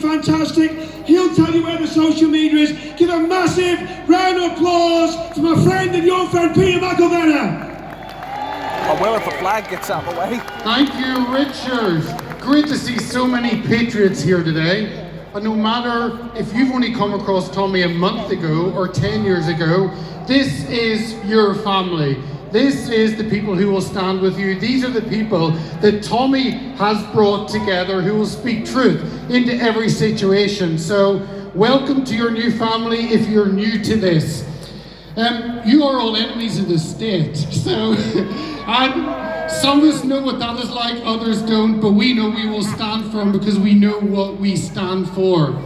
fantastic. He'll tell you where the social media is. Give a massive round of applause for my friend and your friend, Peter McElvenna. I will if the flag gets out of the way. Thank you, Richard. Great to see so many patriots here today. And no matter if you've only come across Tommy a month ago or 10 years ago, this is your family. This is the people who will stand with you. These are the people that Tommy has brought together who will speak truth into every situation. So welcome to your new family if you're new to this. You are all enemies of the state. So, and some of us know what that is like, others don't, but we know we will stand firm because we know what we stand for.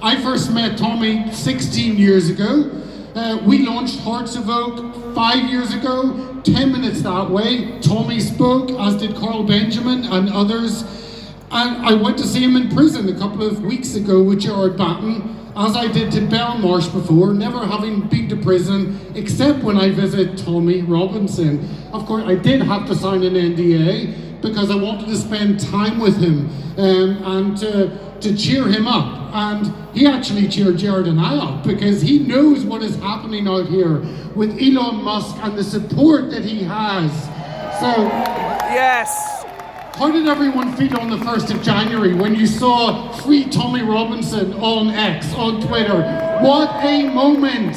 I first met Tommy 16 years ago. We launched Hearts of Oak 5 years ago. 10 minutes that way, Tommy spoke, as did Carl Benjamin and others. And I went to see him in prison a couple of weeks ago with Gerard Batten, as I did to Belmarsh before, never having been to prison, except when I visit Tommy Robinson. Of course, I did have to sign an NDA because I wanted to spend time with him and to cheer him up. And he actually cheered Gerard and I up because he knows what is happening out here with Elon Musk and the support that he has. So, yes. How did everyone feel on the 1st of January when you saw Free Tommy Robinson on X, on Twitter? What a moment!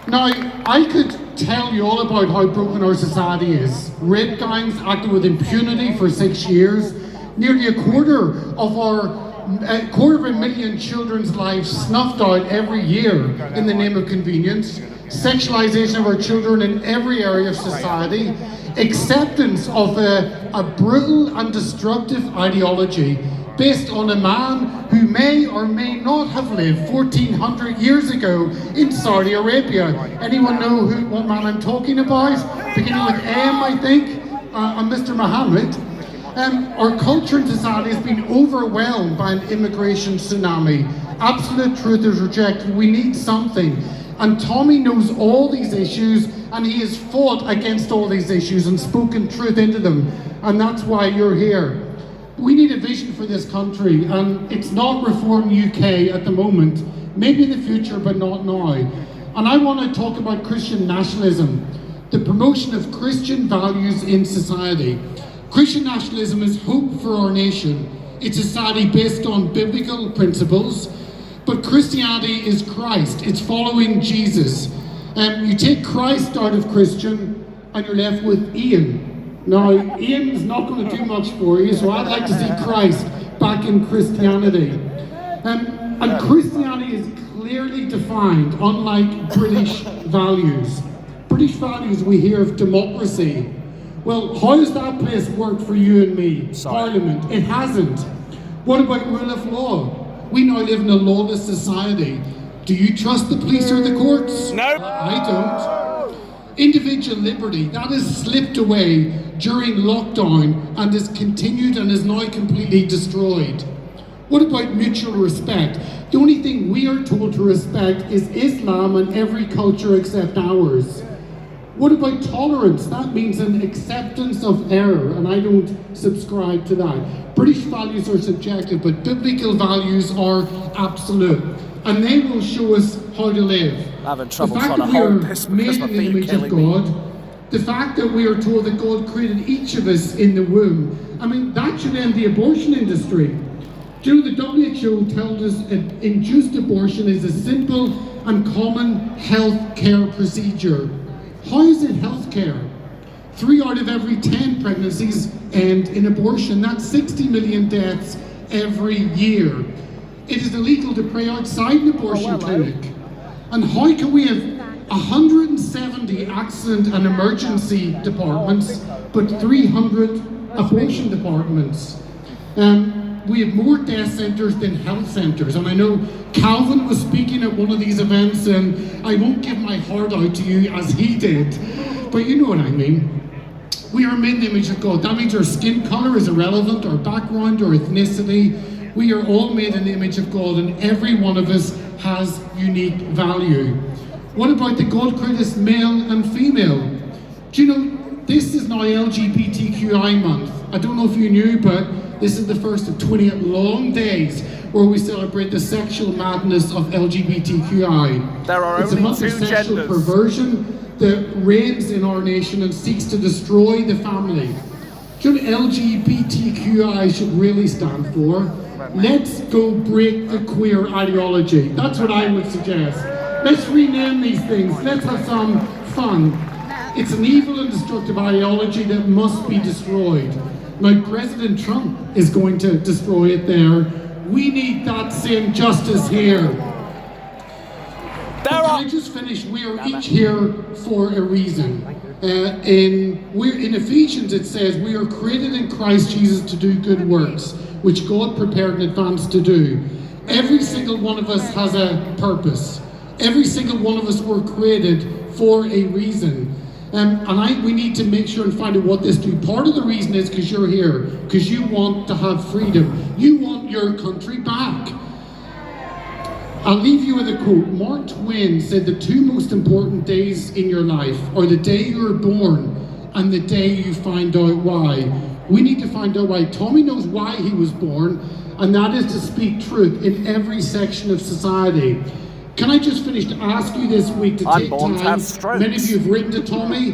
Now, I could tell you all about how broken our society is. Rape gangs acted with impunity for 6 years. Nearly a quarter of a million children's lives snuffed out every year in the name of convenience. Sexualization of our children in every area of society. Acceptance of a brutal and destructive ideology based on a man who may or may not have lived 1400 years ago in Saudi Arabia. Anyone know what man I'm talking about? Beginning with M, I think, and Mr. Mohammed. Our culture and society has been overwhelmed by an immigration tsunami. Absolute truth is rejected. We need something. And Tommy knows all these issues, and he has fought against all these issues and spoken truth into them. And that's why you're here. We need a vision for this country, and it's not Reform UK at the moment. Maybe in the future, but not now. And I want to talk about Christian nationalism, the promotion of Christian values in society. Christian nationalism is hope for our nation. It's a society based on biblical principles. But Christianity is Christ. It's following Jesus. You take Christ out of Christian and you're left with Ian. Now, Ian's not going to do much for you, so I'd like to see Christ back in Christianity. And Christianity is clearly defined, unlike British values. British values, we hear of democracy. Well, how does that place work for you and me? Parliament. It hasn't. What about rule of law? We now live in a lawless society. Do you trust the police or the courts? No. I don't. Individual liberty, that has slipped away during lockdown and is continued and is now completely destroyed. What about mutual respect? The only thing we are told to respect is Islam and every culture except ours. What about tolerance? That means an acceptance of error, and I don't subscribe to that. British values are subjective, but biblical values are absolute, and they will show us how to live. I'm having trouble the fact trying that to we hold are this made because my in the feet are image of killing me. God, the fact that we are told that God created each of us in the womb, I mean, that should end the abortion industry. Do you know, the WHO tells us induced abortion is a simple and common health care procedure. How is it health care? 3 out of every 10 pregnancies end in abortion. That's 60 million deaths every year. It is illegal to pray outside an abortion clinic. And how can we have 170 accident and emergency departments, but 300 abortion departments? We have more death centres than health centres. And I know Calvin was speaking at one of these events, and I won't give my heart out to you as he did, but you know what I mean. We are made in the image of God. That means our skin colour is irrelevant, our background, our ethnicity. We are all made in the image of God, and every one of us has unique value. What about the God created male and female? Do you know, this is now LGBTQI month. I don't know if you knew, but this is the first of 28 long days where we celebrate the sexual madness of LGBTQI. There are it's only a massive two sexual genders. perversion that reigns in our nation and seeks to destroy the family. Should LGBTQI should really stand for? Let's go break the queer ideology. That's what I would suggest. Let's rename these things. Let's have some fun. It's an evil and destructive ideology that must be destroyed. Now, President Trump is going to destroy it there. We need that same justice here. Can I just finish? We are each here for a reason. In Ephesians it says, we are created in Christ Jesus to do good works, which God prepared in advance to do. Every single one of us has a purpose. Every single one of us were created for a reason. We need to make sure and find out what this do. Part of the reason is because you're here, because you want to have freedom. You want your country back. I'll leave you with a quote. Mark Twain said the two most important days in your life are the day you were born and the day you find out why. We need to find out why. Tommy knows why he was born, and that is to speak truth in every section of society. Can I just finish to ask you this week to take time? Many of you have written to Tommy,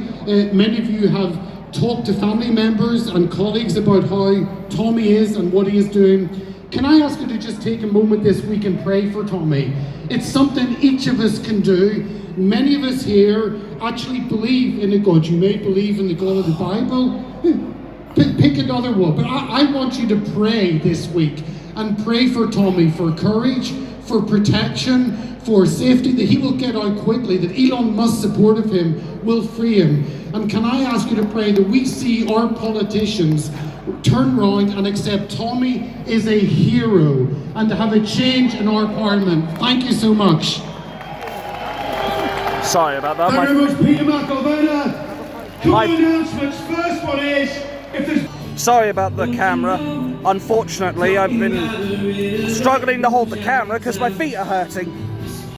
many of you have talked to family members and colleagues about how Tommy is and what he is doing. Can I ask you to just take a moment this week and pray for Tommy? It's something each of us can do. Many of us here actually believe in a God. You may believe in the God of the Bible. Pick another one. But I want you to pray this week and pray for Tommy, for courage, for protection, for safety, that he will get out quickly, that Elon Musk's support of him will free him. And can I ask you to pray that we see our politicians turn around and accept Tommy is a hero and to have a change in our parliament. Thank you so much. Sorry about that. Thank you very much, Peter McElvena. Couple of announcements. First one is, if there's... Sorry about the camera. Unfortunately, I've been struggling to hold the camera because my feet are hurting.